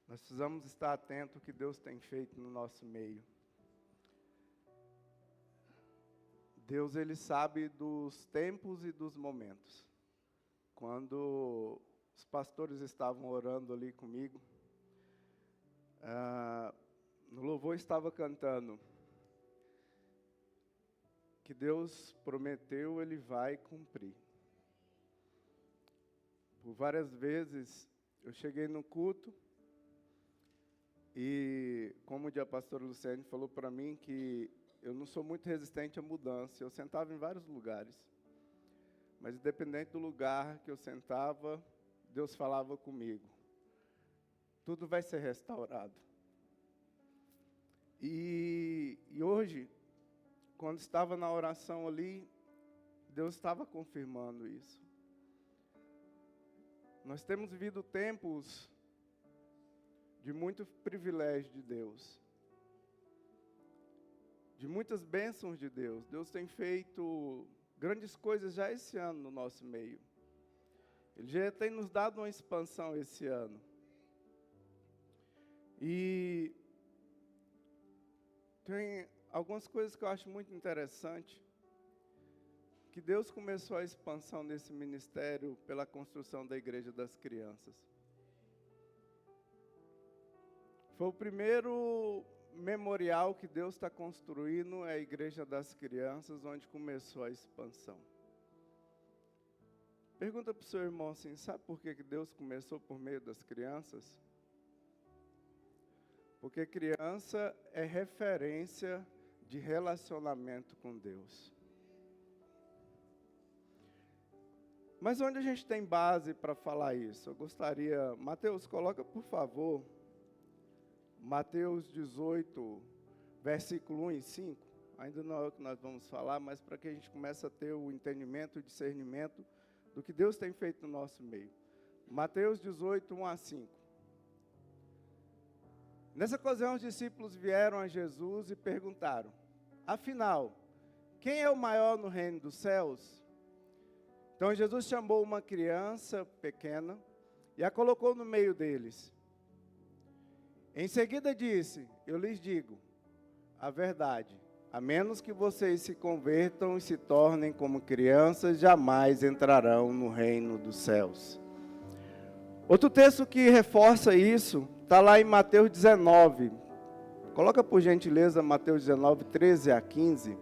Nós precisamos estar atentos ao que Deus tem feito no nosso meio. Deus, Ele sabe dos tempos e dos momentos. Quando os pastores estavam orando ali comigo, no louvor estava cantando que Deus prometeu, Ele vai cumprir. Por várias vezes eu cheguei no culto e, como a pastora Luciane falou para mim, que eu não sou muito resistente à mudança. Eu sentava em vários lugares, mas independente do lugar que eu sentava, Deus falava comigo. Tudo vai ser restaurado. E hoje, quando estava na oração ali, Deus estava confirmando isso. Nós temos vivido tempos de muito privilégio de Deus, de muitas bênçãos de Deus. Deus tem feito grandes coisas já esse ano no nosso meio. Ele já tem nos dado uma expansão esse ano. E tem algumas coisas que eu acho muito interessante, que Deus começou a expansão desse ministério pela construção da Igreja das Crianças. Foi o primeiro memorial que Deus está construindo, é a Igreja das Crianças, onde começou a expansão. Pergunta para o seu irmão assim, sabe por que Deus começou por meio das crianças? Porque criança é referência de relacionamento com Deus. Mas onde a gente tem base para falar isso? Eu gostaria... Mateus, coloca por favor, Mateus 18, versículo 1 e 5. Ainda não é o que nós vamos falar, mas para que a gente comece a ter o entendimento e o discernimento do que Deus tem feito no nosso meio. Mateus 18, 1 a 5. Nessa ocasião, os discípulos vieram a Jesus e perguntaram, afinal, quem é o maior no reino dos céus? Então Jesus chamou uma criança pequena e a colocou no meio deles. Em seguida disse, eu lhes digo a verdade, a menos que vocês se convertam e se tornem como crianças, jamais entrarão no reino dos céus. Outro texto que reforça isso, está lá em Mateus 19. Coloca por gentileza Mateus 19, 13 a 15.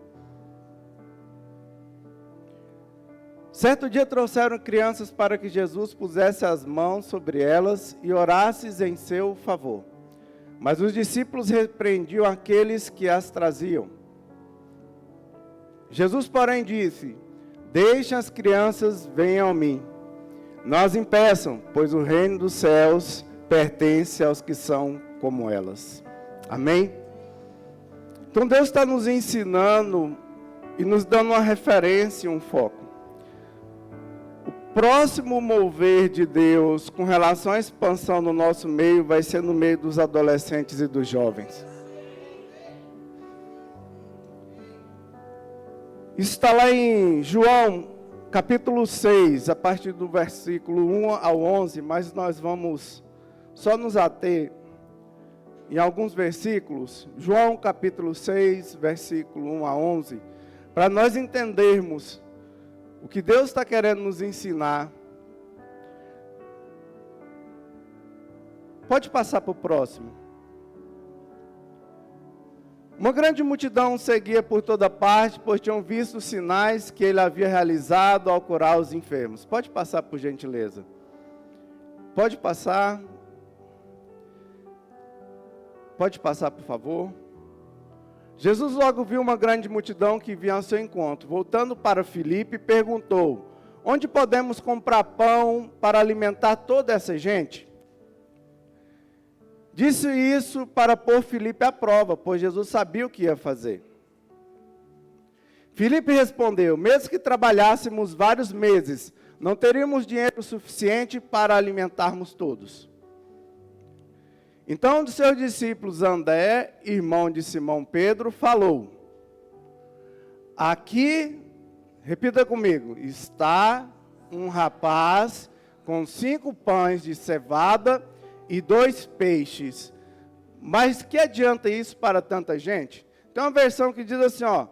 Certo dia trouxeram crianças para que Jesus pusesse as mãos sobre elas e orasse em seu favor. Mas os discípulos repreendiam aqueles que as traziam. Jesus, porém, disse, deixem as crianças, venham a mim. Não as impeçam, pois o reino dos céus pertence aos que são como elas. Amém? Então Deus está nos ensinando e nos dando uma referência, um foco. O próximo mover de Deus com relação à expansão no nosso meio vai ser no meio dos adolescentes e dos jovens. Isso está lá em João, capítulo 6, a partir do versículo 1 ao 11, mas nós vamos só nos ater em alguns versículos. João, capítulo 6, versículo 1 a 11, para nós entendermos o que Deus está querendo nos ensinar. Pode passar para o próximo. Uma grande multidão seguia por toda parte, pois tinham visto os sinais que ele havia realizado ao curar os enfermos. Pode passar, por gentileza. Pode passar. Pode passar, por favor. Jesus logo viu uma grande multidão que vinha ao seu encontro. Voltando para Filipe, perguntou, onde podemos comprar pão para alimentar toda essa gente? Disse isso para pôr Filipe à prova, pois Jesus sabia o que ia fazer. Filipe respondeu, mesmo que trabalhássemos vários meses, não teríamos dinheiro suficiente para alimentarmos todos. Então, um dos seus discípulos, André, irmão de Simão Pedro, falou, aqui, repita comigo, está um rapaz com 5 pães de cevada e 2 peixes. Mas que adianta isso para tanta gente? Tem uma versão que diz assim, ó,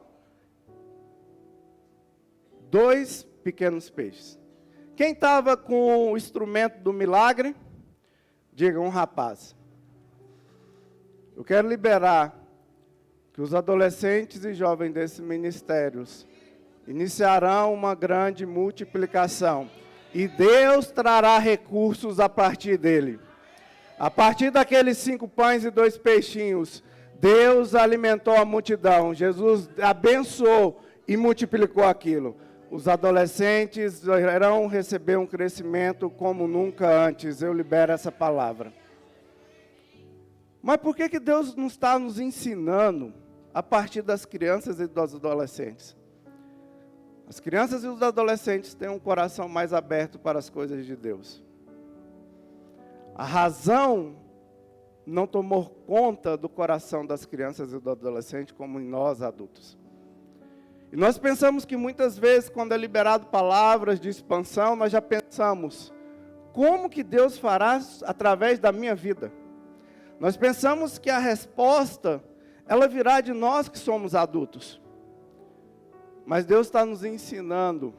2 pequenos peixes. Quem estava com o instrumento do milagre? Diga, um rapaz. Eu quero liberar que os adolescentes e jovens desses ministérios iniciarão uma grande multiplicação. E Deus trará recursos a partir dele. A partir daqueles 5 pães e 2 peixinhos, Deus alimentou a multidão. Jesus abençoou e multiplicou aquilo. Os adolescentes irão receber um crescimento como nunca antes. Eu libero essa palavra. Mas por que Deus não está nos ensinando a partir das crianças e dos adolescentes? As crianças e os adolescentes têm um coração mais aberto para as coisas de Deus. A razão não tomou conta do coração das crianças e do adolescente como em nós adultos. E nós pensamos que muitas vezes, quando é liberado palavras de expansão, nós já pensamos, como que Deus fará através da minha vida? Nós pensamos que a resposta, ela virá de nós que somos adultos. Mas Deus está nos ensinando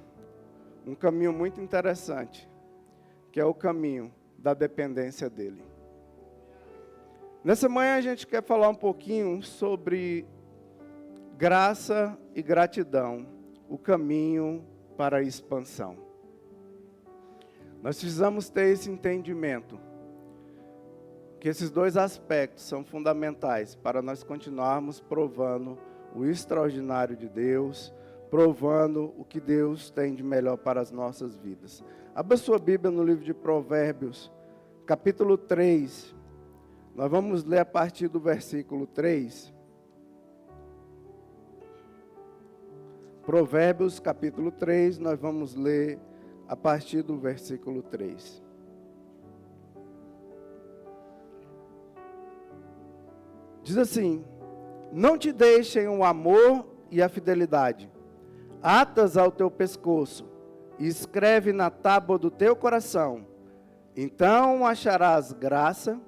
um caminho muito interessante, que é o caminho da dependência dEle. Nessa manhã a gente quer falar um pouquinho sobre graça e gratidão, o caminho para a expansão. Nós precisamos ter esse entendimento, que esses 2 aspectos são fundamentais para nós continuarmos provando o extraordinário de Deus, provando o que Deus tem de melhor para as nossas vidas. Abra sua Bíblia no livro de Provérbios, capítulo 3. Nós vamos ler a partir do versículo 3. Provérbios, capítulo 3, nós vamos ler a partir do versículo 3. Diz assim: não te deixem o amor e a fidelidade, atas ao teu pescoço, e escreve na tábua do teu coração. Então acharás graça,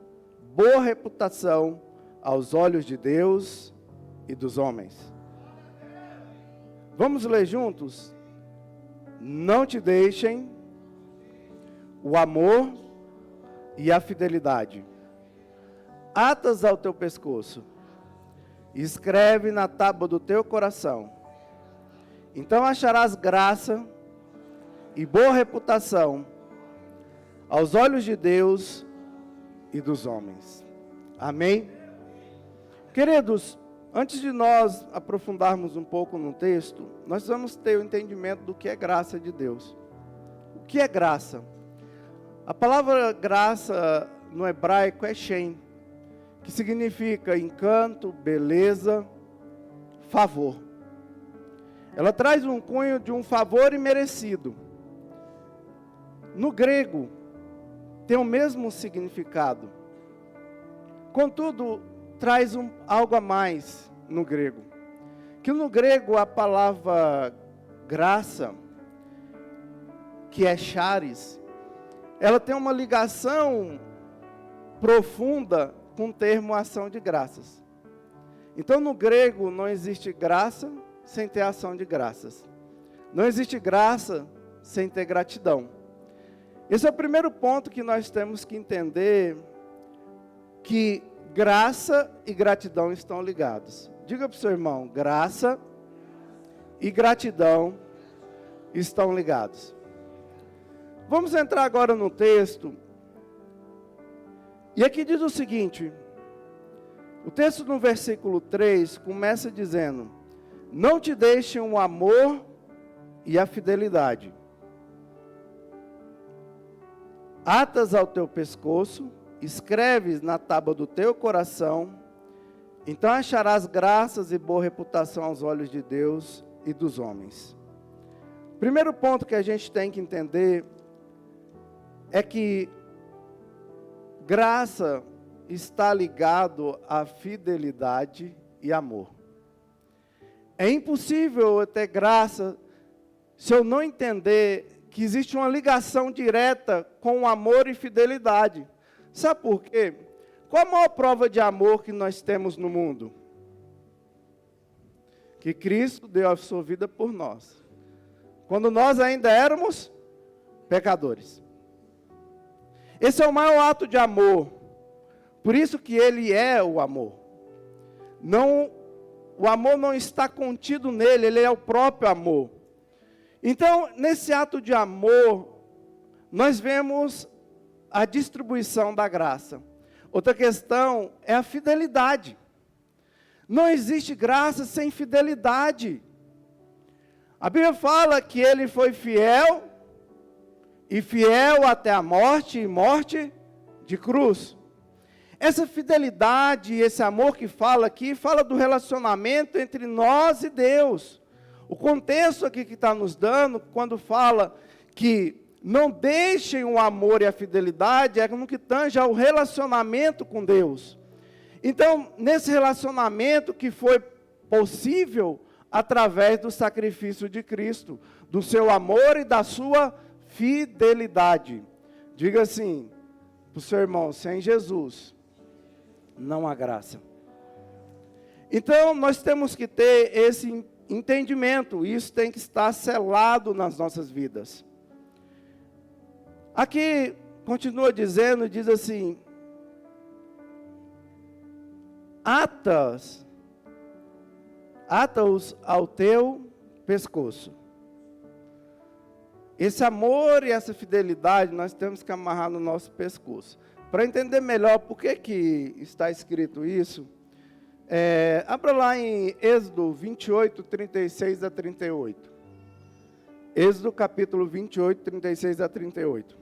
boa reputação aos olhos de Deus e dos homens. Vamos ler juntos? Não te deixem o amor e a fidelidade, atas ao teu pescoço, escreve na tábua do teu coração. Então acharás graça e boa reputação aos olhos de Deus e dos homens. Amém? Queridos, antes de nós aprofundarmos um pouco no texto, nós vamos ter o entendimento do que é graça de Deus. O que é graça? A palavra graça no hebraico é shem, que significa encanto, beleza, favor. Ela traz um cunho de um favor imerecido. No grego, tem o mesmo significado. Contudo, traz algo a mais no grego. Que no grego a palavra graça, que é charis, ela tem uma ligação profunda com o termo ação de graças. Então no grego não existe graça sem ter ação de graças. Não existe graça sem ter gratidão. Esse é o primeiro ponto que nós temos que entender, que graça e gratidão estão ligados. Diga para o seu irmão, graça e gratidão estão ligados. Vamos entrar agora no texto. E aqui diz o seguinte, o texto no versículo 3 começa dizendo: não te deixem o amor e a fidelidade, atas ao teu pescoço, escreves na tábua do teu coração, então acharás graças e boa reputação aos olhos de Deus e dos homens. Primeiro ponto que a gente tem que entender é que graça está ligado à fidelidade e amor. É impossível eu ter graça se eu não entender que existe uma ligação direta com o amor e fidelidade. Sabe por quê? Qual a maior prova de amor que nós temos no mundo? Que Cristo deu a sua vida por nós, quando nós ainda éramos pecadores. Esse é o maior ato de amor. Por isso que Ele é o amor. O amor não está contido nele, Ele é o próprio amor. Então, nesse ato de amor, nós vemos a distribuição da graça. Outra questão é a fidelidade. Não existe graça sem fidelidade. A Bíblia fala que Ele foi fiel, e fiel até a morte, e morte de cruz. Essa fidelidade, esse amor que fala aqui, fala do relacionamento entre nós e Deus. O contexto aqui que está nos dando, quando fala que não deixem o amor e a fidelidade, é no que tange ao relacionamento com Deus. Então, nesse relacionamento que foi possível através do sacrifício de Cristo, do seu amor e da sua fidelidade. Diga assim para o seu irmão: sem Jesus não há graça. Então, nós temos que ter esse entendimento, isso tem que estar selado nas nossas vidas. Aqui, continua dizendo, diz assim: ata-os ao teu pescoço. Esse amor e essa fidelidade nós temos que amarrar no nosso pescoço. Para entender melhor por que está escrito isso, abra lá em Êxodo 28, 36 a 38. Êxodo capítulo 28, 36 a 38.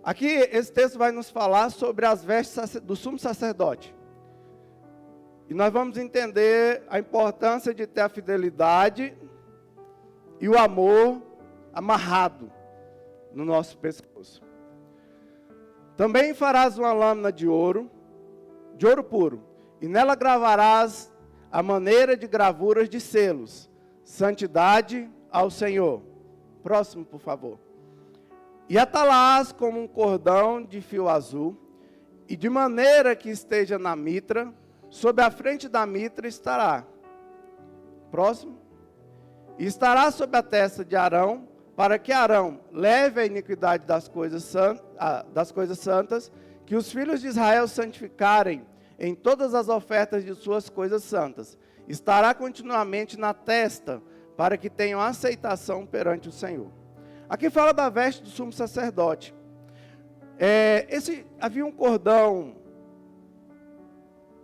Aqui, esse texto vai nos falar sobre as vestes do sumo sacerdote. E nós vamos entender a importância de ter a fidelidade e o amor amarrado no nosso pescoço. Também farás uma lâmina de ouro puro, e nela gravarás a maneira de gravuras de selos, santidade ao Senhor. Próximo, por favor. E atalás como um cordão de fio azul, e de maneira que esteja na mitra, sob a frente da mitra estará. Próximo. E estará sob a testa de Arão, para que Arão leve a iniquidade das coisas santas, que os filhos de Israel santificarem em todas as ofertas de suas coisas santas. Estará continuamente na testa, para que tenham aceitação perante o Senhor. Aqui fala da veste do sumo sacerdote. Havia um cordão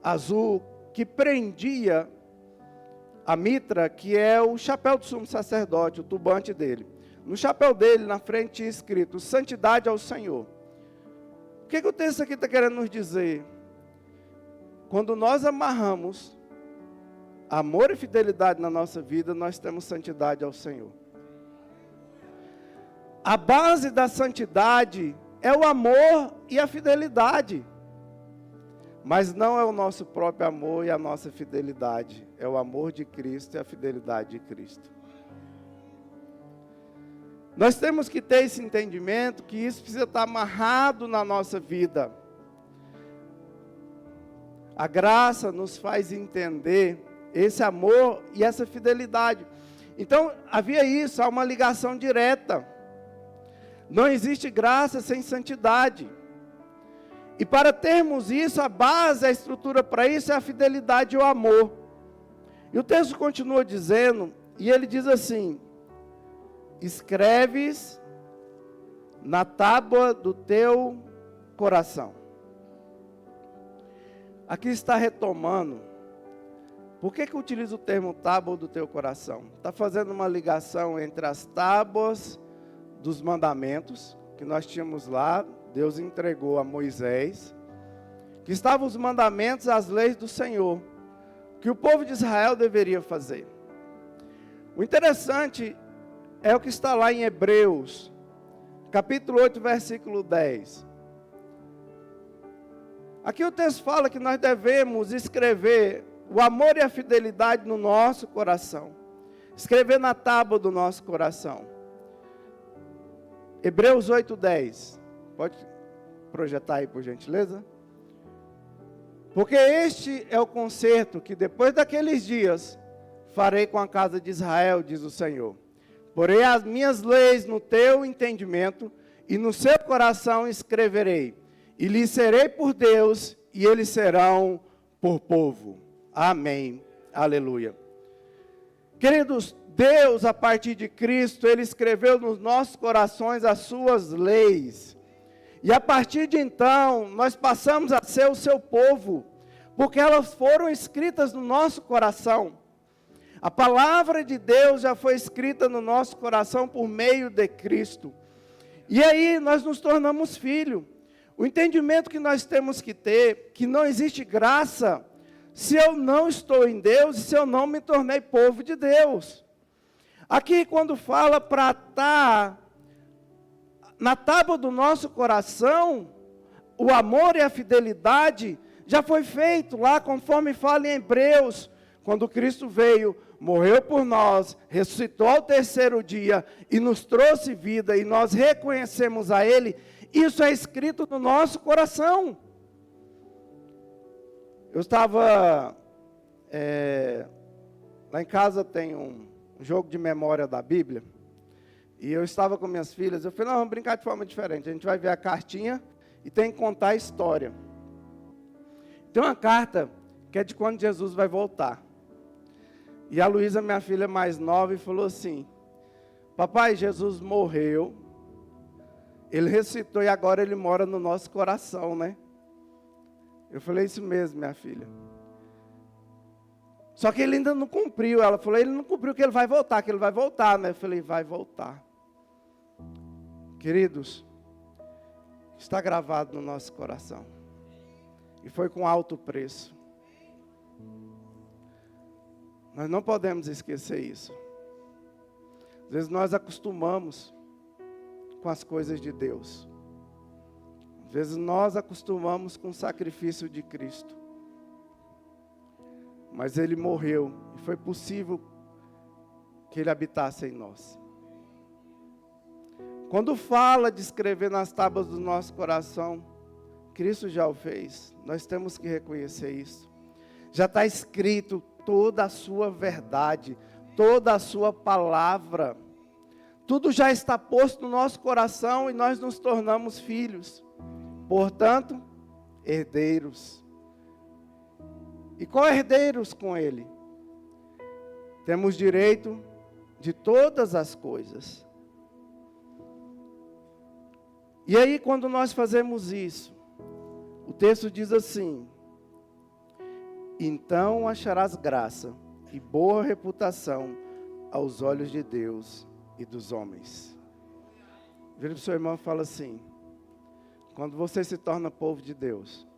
azul que prendia a mitra, que é o chapéu do sumo sacerdote, o turbante dele. No chapéu dele, na frente, tinha escrito: santidade ao Senhor. O que o texto aqui está querendo nos dizer? Quando nós amarramos amor e fidelidade na nossa vida, nós temos santidade ao Senhor. A base da santidade é o amor e a fidelidade. Mas não é o nosso próprio amor e a nossa fidelidade. É o amor de Cristo e a fidelidade de Cristo. Nós temos que ter esse entendimento que isso precisa estar amarrado na nossa vida. A graça nos faz entender esse amor e essa fidelidade. Então, havia isso, há uma ligação direta. Não existe graça sem santidade. E para termos isso, a base, a estrutura para isso é a fidelidade e o amor. E o texto continua dizendo, e ele diz assim: escreves na tábua do teu coração. Aqui está retomando. Por que utiliza o termo tábua do teu coração? Está fazendo uma ligação entre as tábuas dos mandamentos, que nós tínhamos lá, Deus entregou a Moisés, que estavam os mandamentos, as leis do Senhor, que o povo de Israel deveria fazer. O interessante é o que está lá em Hebreus, capítulo 8, versículo 10. Aqui o texto fala que nós devemos escrever o amor e a fidelidade no nosso coração. Escrever na tábua do nosso coração. Hebreus 8:10. Pode projetar aí, por gentileza? Porque este é o concerto que depois daqueles dias farei com a casa de Israel, diz o Senhor. Porei as minhas leis no teu entendimento e no seu coração escreverei. E lhes serei por Deus e eles serão por povo. Amém. Aleluia. Queridos, Deus, a partir de Cristo, Ele escreveu nos nossos corações as suas leis. E a partir de então, nós passamos a ser o seu povo, porque elas foram escritas no nosso coração. A palavra de Deus já foi escrita no nosso coração por meio de Cristo. E aí nós nos tornamos filhos. O entendimento que nós temos que ter, que não existe graça, se eu não estou em Deus e se eu não me tornei povo de Deus. Aqui quando fala para estar na tábua do nosso coração, o amor e a fidelidade já foi feito lá, conforme fala em Hebreus, quando Cristo veio, morreu por nós, ressuscitou ao terceiro dia e nos trouxe vida e nós reconhecemos a Ele, isso é escrito no nosso coração. Eu estava, lá em casa tem um jogo de memória da Bíblia, e eu estava com minhas filhas, eu falei, não, vamos brincar de forma diferente, a gente vai ver a cartinha e tem que contar a história. Tem uma carta que é de quando Jesus vai voltar. E a Luísa, minha filha mais nova, falou assim, papai, Jesus morreu, Ele ressuscitou e agora Ele mora no nosso coração, né? Eu falei, isso mesmo, minha filha. Só que Ele ainda não cumpriu. Ela falou, Ele não cumpriu que Ele vai voltar, que Ele vai voltar, né? Eu falei, vai voltar. Queridos, está gravado no nosso coração. E foi com alto preço. Nós não podemos esquecer isso. Às vezes nós acostumamos com as coisas de Deus. Às vezes nós acostumamos com o sacrifício de Cristo. Mas Ele morreu e foi possível que Ele habitasse em nós. Quando fala de escrever nas tábuas do nosso coração, Cristo já o fez. Nós temos que reconhecer isso. Já está escrito toda a sua verdade, toda a sua palavra. Tudo já está posto no nosso coração e nós nos tornamos filhos. Portanto, herdeiros. E co-herdeiros com Ele. Temos direito de todas as coisas. E aí, quando nós fazemos isso, o texto diz assim, então acharás graça e boa reputação aos olhos de Deus e dos homens. Vira para o seu irmão e fala assim, quando você se torna povo de Deus,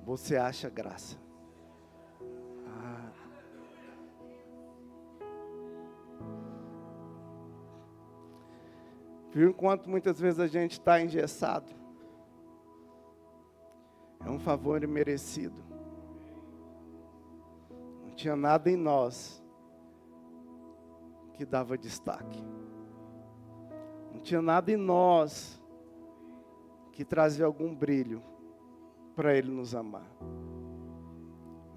você acha graça. Viu enquanto muitas vezes a gente está engessado. É um favor imerecido. Não tinha nada em nós que dava destaque. Não tinha nada em nós que trazia algum brilho para Ele nos amar.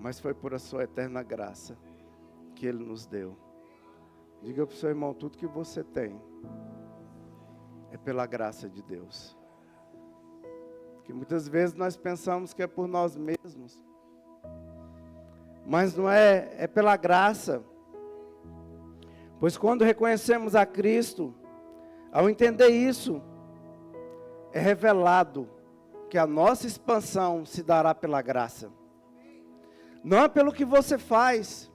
Mas foi por a sua eterna graça que Ele nos deu. Diga para o seu irmão, tudo que você tem é pela graça de Deus. Que muitas vezes nós pensamos que é por nós mesmos. Mas não é, é pela graça. Pois quando reconhecemos a Cristo, ao entender isso, é revelado que a nossa expansão se dará pela graça. Não é pelo que você faz,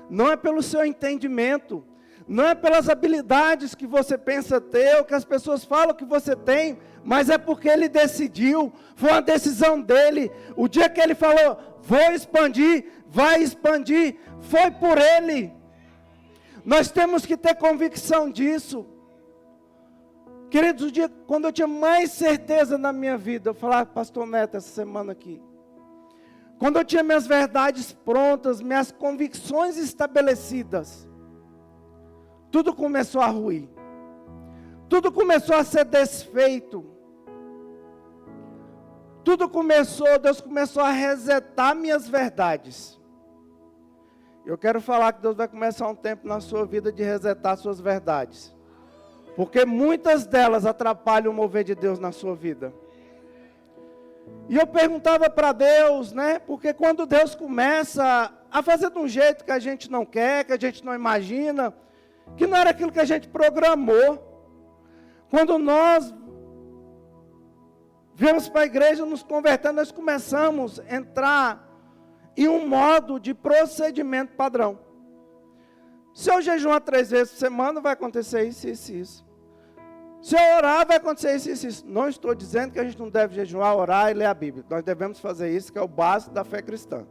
não é pelo seu entendimento, não é pelas habilidades que você pensa ter, ou que as pessoas falam que você tem, mas é porque Ele decidiu, foi uma decisão dEle. O dia que Ele falou, vou expandir, vai expandir, foi por Ele. Nós temos que ter convicção disso. Queridos, o dia quando eu tinha mais certeza na minha vida, eu falava, pastor Neto, essa semana aqui, quando eu tinha minhas verdades prontas, minhas convicções estabelecidas, tudo começou a ruir. Tudo começou a ser desfeito. Deus começou a resetar minhas verdades. Eu quero falar que Deus vai começar um tempo na sua vida de resetar suas verdades. Porque muitas delas atrapalham o mover de Deus na sua vida. E eu perguntava para Deus, né? Porque quando Deus começa a fazer de um jeito que a gente não quer, que a gente não imagina, que não era aquilo que a gente programou. Quando nós viemos para a igreja nos convertendo, nós começamos a entrar em um modo de procedimento padrão. Se eu jejuar 3 vezes por semana, vai acontecer isso, isso, isso. Se eu orar, vai acontecer isso, isso, isso. Não estou dizendo que a gente não deve jejuar, orar e ler a Bíblia. Nós devemos fazer isso, que é o básico da fé cristã.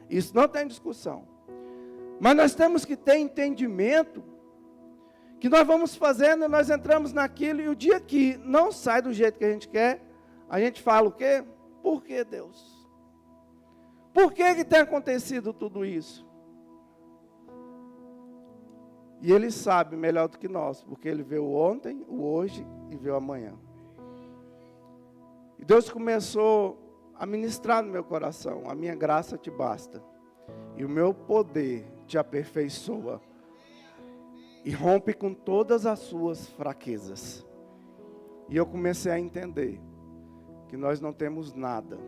Isso não tem discussão. Mas nós temos que ter entendimento que nós vamos fazendo, nós entramos naquilo, e o dia que não sai do jeito que a gente quer, a gente fala o quê? Por que, Deus? Por que tem acontecido tudo isso? E Ele sabe melhor do que nós, porque Ele vê o ontem, o hoje e vê o amanhã. E Deus começou a ministrar no meu coração: a minha graça te basta, e o meu poder te aperfeiçoa, e rompe com todas as suas fraquezas. E eu comecei a entender que nós não temos nada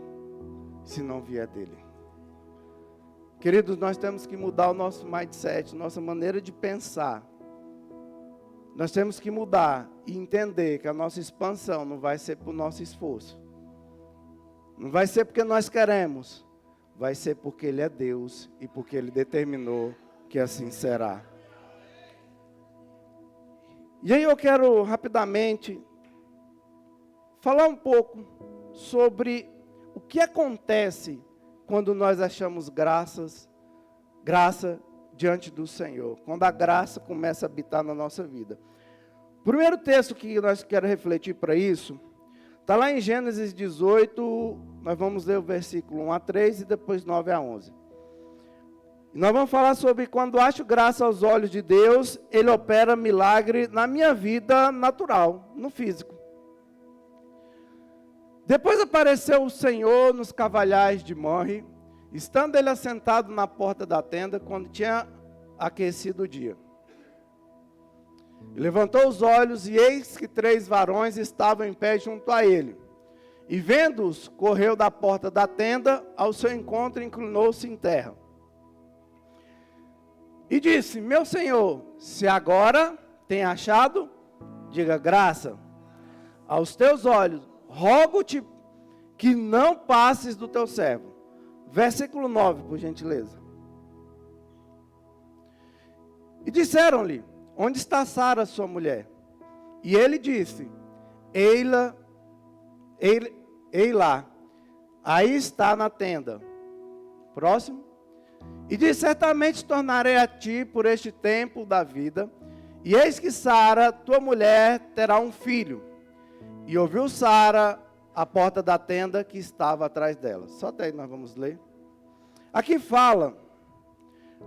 se não vier dEle. Queridos, nós temos que mudar o nosso mindset, nossa maneira de pensar. Nós temos que mudar e entender que a nossa expansão não vai ser por nosso esforço. Não vai ser porque nós queremos. Vai ser porque Ele é Deus e porque Ele determinou que assim será. E aí eu quero rapidamente falar um pouco sobre o que acontece quando nós achamos graça diante do Senhor, quando a graça começa a habitar na nossa vida. O primeiro texto que nós queremos refletir para isso, está lá em Gênesis 18, nós vamos ler o versículo 1 a 3 e depois 9 a 11. E nós vamos falar sobre quando acho graça aos olhos de Deus, Ele opera milagre na minha vida natural, no físico. Depois apareceu o Senhor nos cavalhais de Morre, estando Ele assentado na porta da tenda, quando tinha aquecido o dia. E levantou os olhos, e eis que 3 varões estavam em pé junto a Ele. E vendo-os, correu da porta da tenda ao seu encontro e inclinou-se em terra. E disse: meu Senhor, se agora tem achado, diga graça aos teus olhos, rogo-te que não passes do teu servo. Versículo 9, por gentileza. E disseram-lhe: onde está Sara, sua mulher? E ele disse: Ei-la, aí está na tenda. Próximo. E disse: certamente tornarei a ti por este tempo da vida, e eis que Sara, tua mulher, terá um filho. E ouviu Sara a porta da tenda que estava atrás dela. Só até aí nós vamos ler. Aqui fala,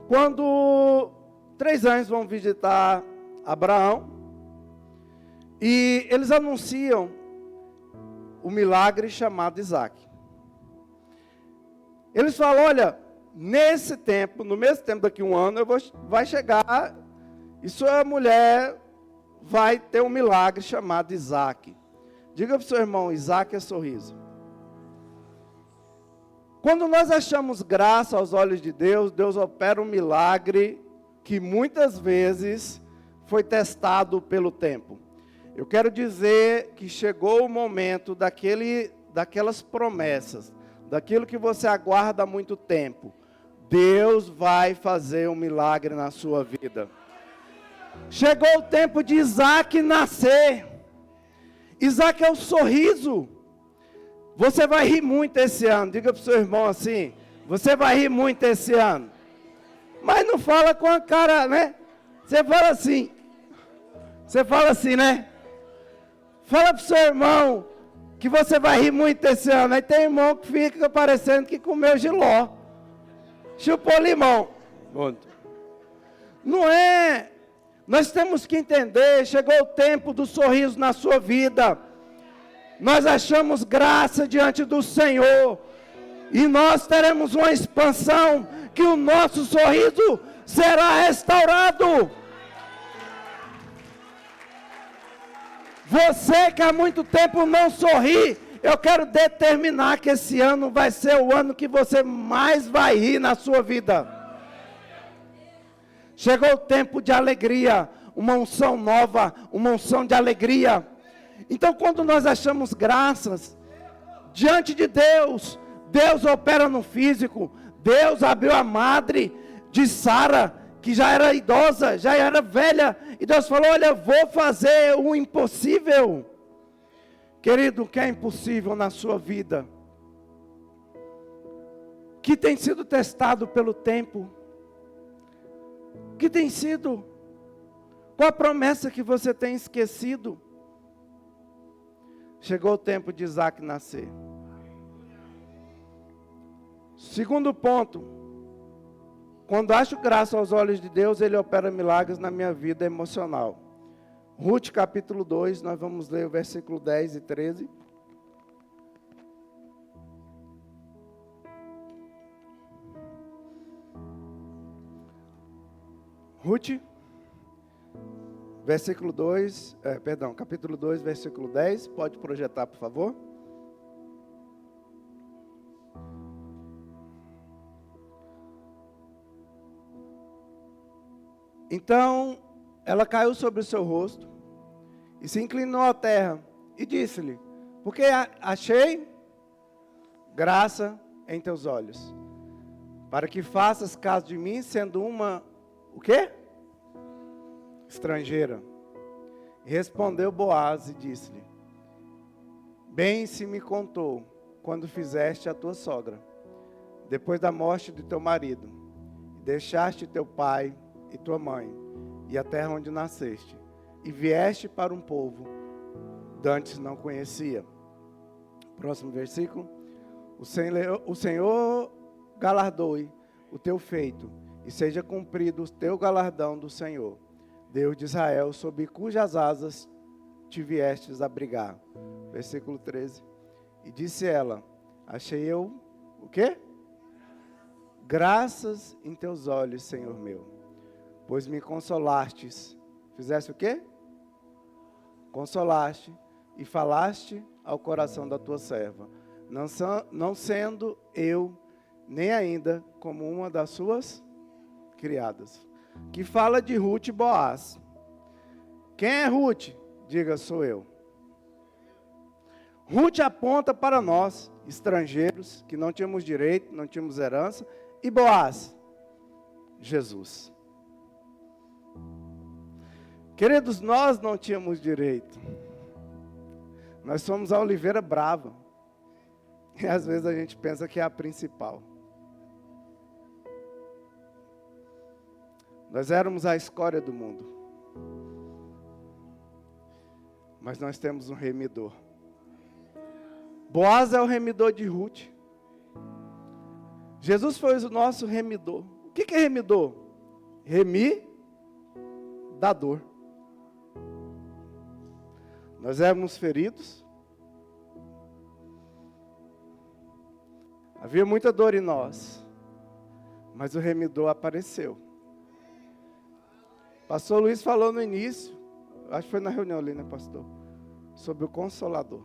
quando 3 anjos vão visitar Abraão, e eles anunciam o milagre chamado Isaac. Eles falam: olha, nesse tempo, no mesmo tempo, daqui a 1 ano, vai chegar, e sua mulher vai ter um milagre chamado Isaac. Diga para o seu irmão: Isaac é sorriso. Quando nós achamos graça aos olhos de Deus, Deus opera um milagre que muitas vezes foi testado pelo tempo. Eu quero dizer que chegou o momento daquelas promessas, daquilo que você aguarda há muito tempo. Deus vai fazer um milagre na sua vida. Chegou o tempo de Isaac nascer. Isaac é o sorriso. Você vai rir muito esse ano. Diga para o seu irmão assim: você vai rir muito esse ano. Mas não fala com a cara, né? Você fala assim, né? Fala para o seu irmão que você vai rir muito esse ano. Aí tem irmão que fica parecendo que comeu jiló, chupou limão. Não Nós temos que entender, chegou o tempo do sorriso na sua vida. Nós achamos graça diante do Senhor. E nós teremos uma expansão, que o nosso sorriso será restaurado. Você que há muito tempo não sorri, eu quero determinar que esse ano vai ser o ano que você mais vai rir na sua vida. Chegou o tempo de alegria, uma unção nova, uma unção de alegria. Então, quando nós achamos graças diante de Deus, Deus opera no físico. Deus abriu a madre de Sara, que já era idosa, já era velha, e Deus falou: olha, vou fazer o impossível. Querido, o que é impossível na sua vida? Que tem sido testado pelo tempo? Que tem sido? Qual a promessa que você tem esquecido? Chegou o tempo de Isaac nascer. Segundo ponto, quando acho graça aos olhos de Deus, Ele opera milagres na minha vida emocional. Ruth capítulo 2, nós vamos ler o versículo 10 e 13. Ruth, capítulo 2, versículo 10, pode projetar, por favor. Então, ela caiu sobre o seu rosto e se inclinou à terra e disse-lhe: porque achei graça em teus olhos, para que faças caso de mim, sendo uma, o quê? Estrangeira. E respondeu Boaz e disse-lhe: bem se me contou, quando fizeste a tua sogra, depois da morte de teu marido, deixaste teu pai e tua mãe, e a terra onde nasceste, e vieste para um povo dantes não conhecia. Próximo versículo. O Senhor galardoe o teu feito, e seja cumprido o teu galardão do Senhor, Deus de Israel, sob cujas asas te viestes abrigar. Versículo 13. E disse ela: achei eu, o quê? Graças em teus olhos, Senhor meu, pois me consolastes. Fizeste o quê? Consolaste e falaste ao coração da tua serva, não sendo eu nem ainda como uma das suas criadas. Que fala de Ruth e Boaz. Quem é Ruth? Diga: sou eu. Ruth aponta para nós, estrangeiros, que não tínhamos direito, não tínhamos herança. E Boaz? Jesus. Queridos, nós não tínhamos direito. Nós somos a oliveira brava. E às vezes a gente pensa que é a principal. Nós éramos a escória do mundo. Mas nós temos um remidor. Boaz é o remidor de Ruth. Jesus foi o nosso remidor. O que é remidor? Remir da dor. Nós éramos feridos. Havia muita dor em nós. Mas o remidor apareceu. Pastor Luiz falou no início, acho que foi na reunião ali, né, pastor? Sobre o Consolador.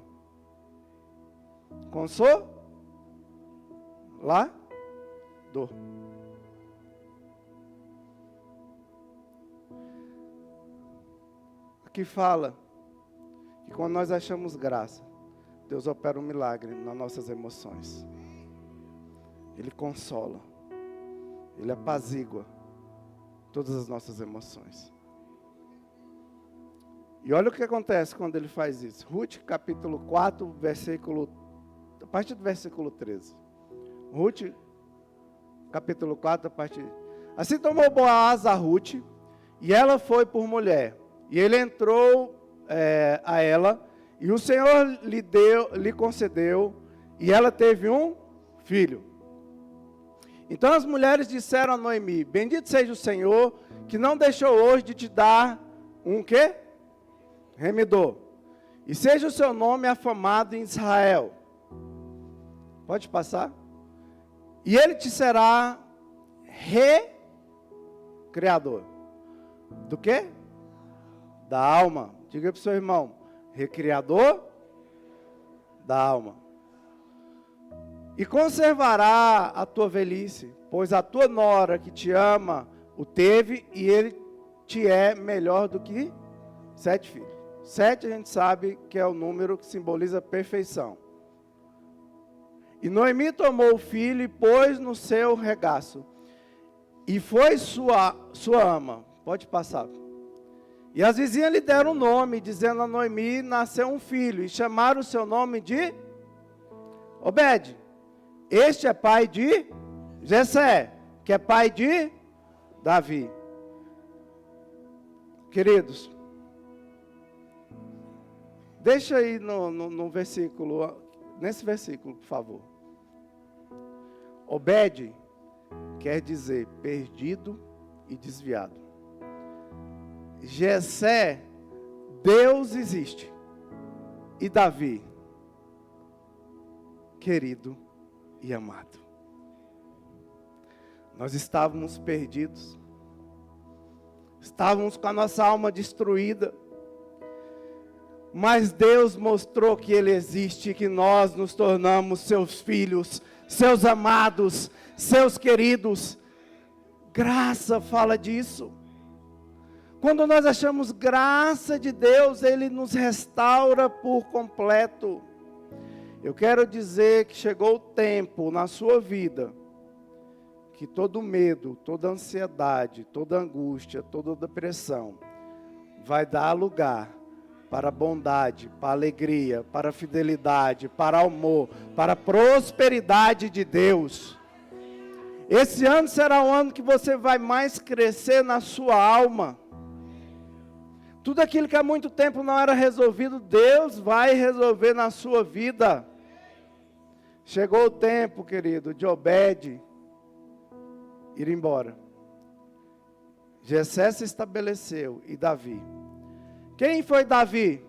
Consolador. Aqui fala que quando nós achamos graça, Deus opera um milagre nas nossas emoções. Ele consola. Ele apazigua todas as nossas emoções. E olha o que acontece quando ele faz isso. Ruth, capítulo 4, a partir do versículo 13. Ruth, capítulo 4, a partir... Assim tomou Boaz a Ruth, e ela foi por mulher. E ele entrou a ela, e o Senhor lhe concedeu, e ela teve um filho. Então as mulheres disseram a Noemi: bendito seja o Senhor, que não deixou hoje de te dar um quê? Remidor. E seja o seu nome afamado em Israel. Pode passar. E ele te será recriador. Do quê? Da alma. Diga para o seu irmão: recriador da alma. E conservará a tua velhice, pois a tua nora que te ama o teve, e ele te é melhor do que 7 filhos. 7 a gente sabe que é o número que simboliza perfeição. E Noemi tomou o filho e pôs no seu regaço. E foi sua ama. Pode passar. E as vizinhas lhe deram um nome, dizendo a Noemi: nasceu um filho. E chamaram o seu nome de Obed. Este é pai de Jessé, que é pai de Davi. Queridos, deixa aí no versículo, nesse versículo, por favor. Obed quer dizer perdido e desviado. Jessé, Deus existe. E Davi, querido e amado. Nós estávamos perdidos. Estávamos com a nossa alma destruída. Mas Deus mostrou que Ele existe, que nós nos tornamos seus filhos, seus amados, seus queridos. Graça fala disso. Quando nós achamos graça de Deus, Ele nos restaura por completo. Eu quero dizer que chegou o tempo na sua vida, que todo medo, toda ansiedade, toda angústia, toda depressão, vai dar lugar para a bondade, para a alegria, para a fidelidade, para o amor, para a prosperidade de Deus. Esse ano será o ano que você vai mais crescer na sua alma. Tudo aquilo que há muito tempo não era resolvido, Deus vai resolver na sua vida. Chegou o tempo, querido, de Obed ir embora. Jessé se estabeleceu e Davi. Quem foi Davi?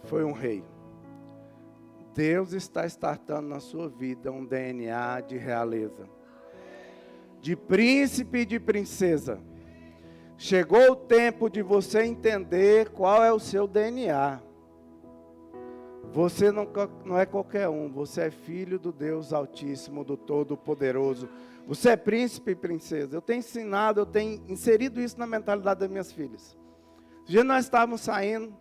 Foi um rei. Deus está startando na sua vida um DNA de realeza, de príncipe e de princesa. Chegou o tempo de você entender qual é o seu DNA. Você não é qualquer um, você é filho do Deus Altíssimo, do Todo-Poderoso. Você é príncipe e princesa. Eu tenho ensinado, eu tenho inserido isso na mentalidade das minhas filhas. Um dia nós estávamos saindo,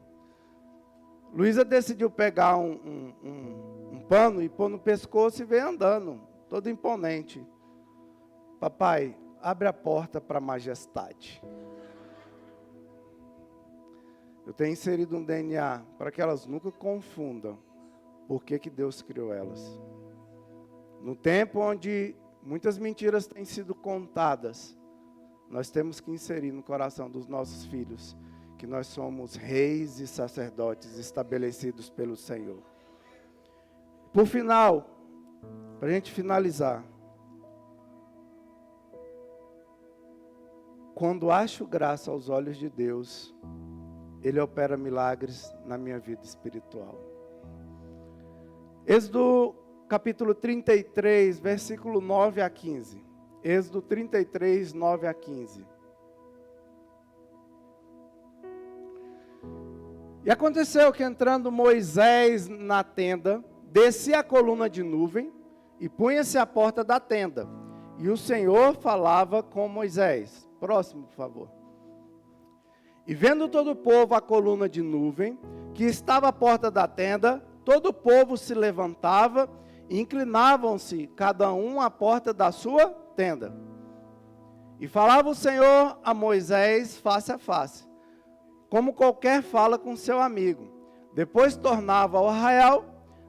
Luísa decidiu pegar um pano e pôr no pescoço e veio andando, todo imponente. Papai, abre a porta para a majestade. Eu tenho inserido um DNA para que elas nunca confundam por que Deus criou elas. No tempo onde muitas mentiras têm sido contadas, nós temos que inserir no coração dos nossos filhos que nós somos reis e sacerdotes estabelecidos pelo Senhor. Por final, para a gente finalizar, quando acho graça aos olhos de Deus, Ele opera milagres na minha vida espiritual. Êxodo capítulo 33, versículo 9 a 15. Êxodo 33, 9 a 15. E aconteceu que entrando Moisés na tenda, descia a coluna de nuvem e punha-se à porta da tenda. E o Senhor falava com Moisés. Próximo, por favor. E vendo todo o povo a coluna de nuvem, que estava à porta da tenda, todo o povo se levantava e inclinavam-se, cada um à porta da sua tenda. E falava o Senhor a Moisés face a face, como qualquer fala com seu amigo. Depois tornava ao arraial,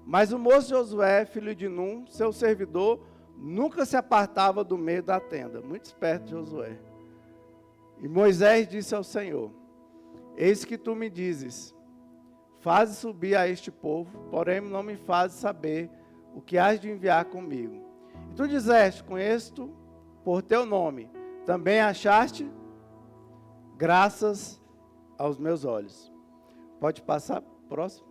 mas o moço Josué, filho de Num, seu servidor, nunca se apartava do meio da tenda. Muito esperto Josué. E Moisés disse ao Senhor: eis que tu me dizes, faze subir a este povo, porém não me fazes saber o que has de enviar comigo. E tu disseste, conheço por teu nome, também achaste graças aos meus olhos. Pode passar, próximo.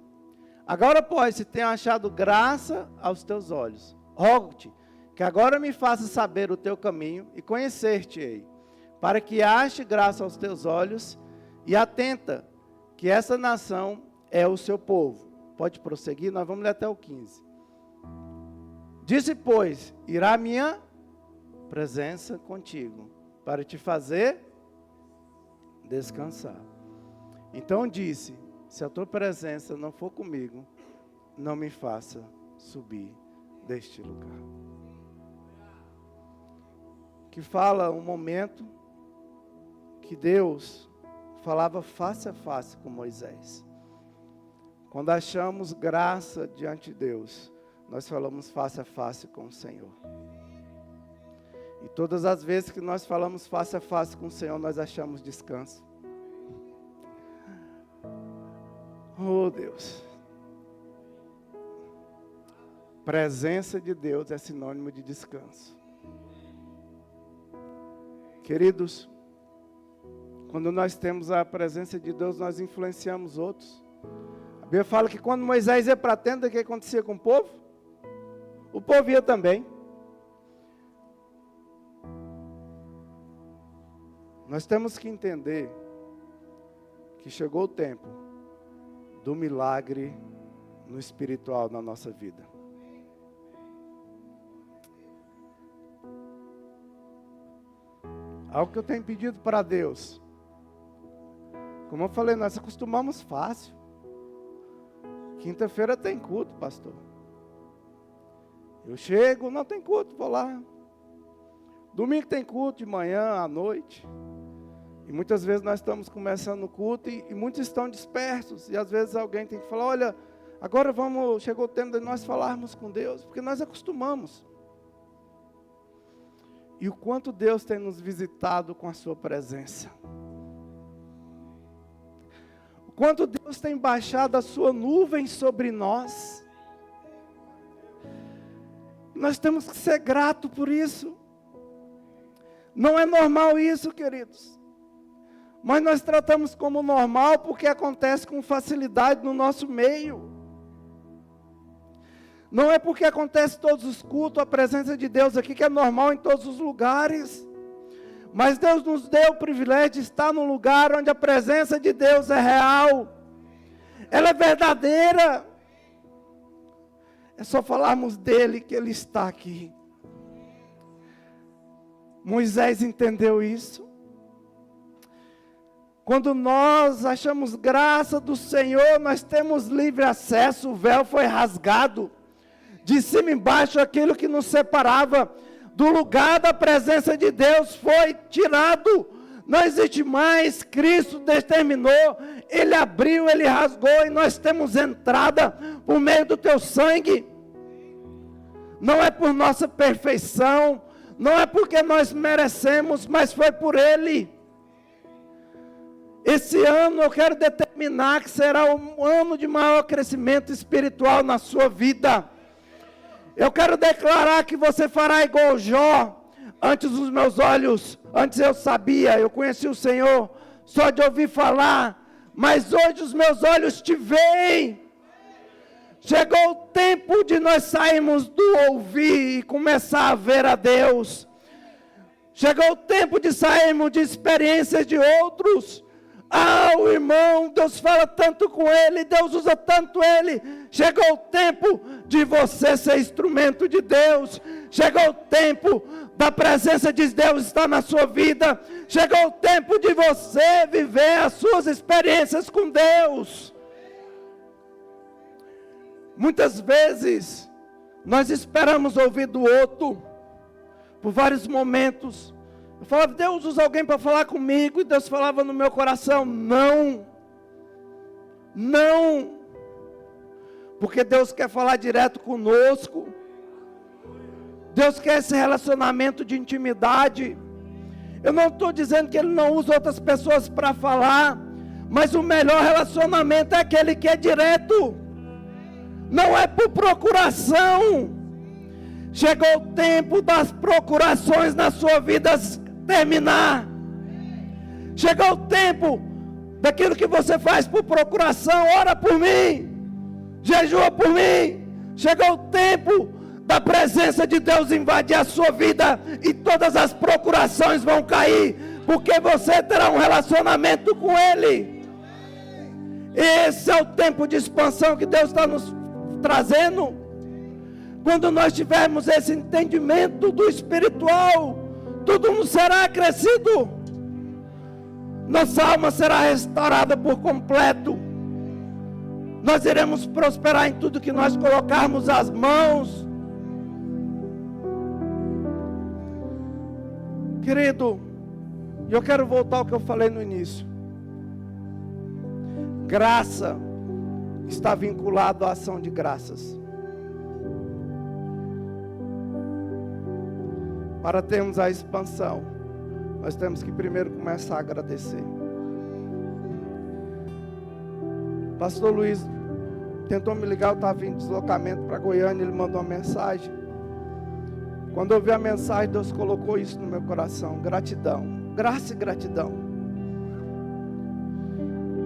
Agora, pois, se tenho achado graça aos teus olhos, rogo-te que agora me faça saber o teu caminho e conhecer-te-ei, para que ache graça aos teus olhos, e atenta que essa nação é o seu povo. Pode prosseguir, nós vamos ler até o 15. Disse, pois, irá a minha presença contigo, para te fazer descansar. Então disse, se a tua presença não for comigo, não me faça subir deste lugar. Que fala um momento que Deus falava face a face com Moisés. Quando achamos graça diante de Deus, nós falamos face a face com o Senhor. E todas as vezes que nós falamos face a face com o Senhor, nós achamos descanso. Oh Deus. Presença de Deus é sinônimo de descanso. Queridos, quando nós temos a presença de Deus, nós influenciamos outros. A Bíblia fala que quando Moisés ia para a tenda, o que acontecia com o povo? O povo ia também. Nós temos que entender que chegou o tempo do milagre no espiritual na nossa vida. Algo que eu tenho pedido para Deus. Como eu falei, nós acostumamos fácil. Quinta-feira tem culto, pastor. Eu chego, não tem culto, vou lá. Domingo tem culto de manhã, à noite. E muitas vezes nós estamos começando o culto e muitos estão dispersos. E às vezes alguém tem que falar, olha, agora chegou o tempo de nós falarmos com Deus, porque nós acostumamos. E o quanto Deus tem nos visitado com a sua presença. O quanto Deus tem baixado a sua nuvem sobre nós. Nós temos que ser gratos por isso. Não é normal isso, queridos. Mas nós tratamos como normal porque acontece com facilidade no nosso meio. Não é porque acontece todos os cultos, a presença de Deus aqui, que é normal em todos os lugares. Mas Deus nos deu o privilégio de estar num lugar onde a presença de Deus é real. Ela é verdadeira. É só falarmos dele que ele está aqui. Moisés entendeu isso. Quando nós achamos graça do Senhor, nós temos livre acesso, o véu foi rasgado. De cima e embaixo, aquilo que nos separava do lugar da presença de Deus foi tirado. Não existe mais, Cristo determinou, Ele abriu, Ele rasgou e nós temos entrada por meio do teu sangue. Não é por nossa perfeição, não é porque nós merecemos, mas foi por Ele. Esse ano eu quero determinar que será um ano de maior crescimento espiritual na sua vida. Eu quero declarar que você fará igual Jó. Antes os meus olhos, antes eu sabia, eu conheci o Senhor só de ouvir falar, mas hoje os meus olhos te veem. Chegou o tempo de nós sairmos do ouvir e começar a ver a Deus. Chegou o tempo de sairmos de experiências de outros. O irmão, Deus fala tanto com ele, Deus usa tanto ele. Chegou o tempo de você ser instrumento de Deus. Chegou o tempo da presença de Deus estar na sua vida. Chegou o tempo de você viver as suas experiências com Deus. Muitas vezes nós esperamos ouvir do outro por vários momentos. Eu falava, Deus usa alguém para falar comigo, e Deus falava no meu coração, não, porque Deus quer falar direto conosco, Deus quer esse relacionamento de intimidade. Eu não estou dizendo que Ele não usa outras pessoas para falar, Mas o melhor relacionamento é aquele que é direto. Não é por procuração. Chegou o tempo das procurações na sua vida terminar. Chegou o tempo daquilo que você faz por procuração. Ora por mim, jejua por mim. Chegou o tempo da presença de Deus invadir a sua vida e todas as procurações vão cair, porque você terá um relacionamento com Ele. Esse é o tempo de expansão que Deus está nos trazendo. Quando nós tivermos esse entendimento do espiritual, tudo nos será acrescido. Nossa alma será restaurada por completo. Nós iremos prosperar em tudo que nós colocarmos as mãos. Querido, eu quero voltar ao que eu falei no início. Graça está vinculado à ação de graças. Para termos a expansão, nós temos que primeiro começar a agradecer. Pastor Luiz tentou me ligar, eu estava em deslocamento para Goiânia, ele mandou uma mensagem. Quando eu vi a mensagem, Deus colocou isso no meu coração: gratidão, graça e gratidão.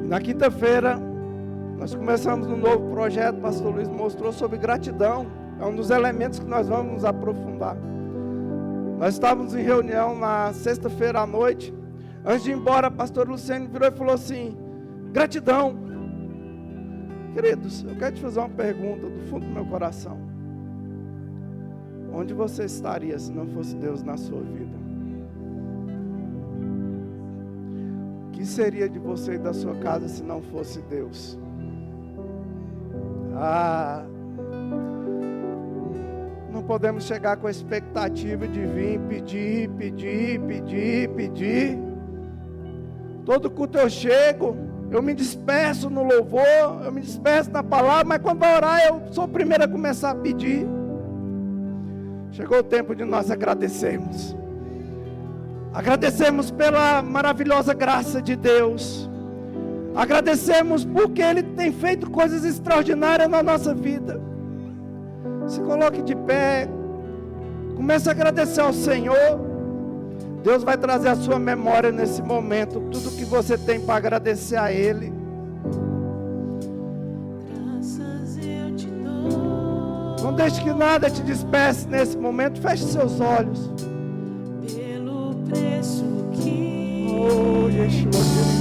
E na quinta-feira, nós começamos um novo projeto, o pastor Luiz mostrou sobre gratidão. É um dos elementos que nós vamos nos aprofundar. Nós estávamos em reunião na sexta-feira à noite. Antes de ir embora, o pastor Luciano virou e falou assim: gratidão. Queridos, eu quero te fazer uma pergunta do fundo do meu coração. Onde você estaria se não fosse Deus na sua vida? O que seria de você e da sua casa se não fosse Deus? Não podemos chegar com a expectativa de vir pedir. Todo culto eu chego, eu me disperso no louvor, eu me disperso na palavra, mas quando vai orar eu sou o primeiro a começar a pedir. Chegou o tempo de nós agradecermos. Agradecemos pela maravilhosa graça de Deus. Agradecemos porque Ele tem feito coisas extraordinárias na nossa vida. Se coloque de pé. Comece a agradecer ao Senhor. Deus vai trazer a sua memória nesse momento tudo que você tem para agradecer a Ele. Não deixe que nada te disperse nesse momento. Feche seus olhos. Pelo preço que Oh, Yeshua.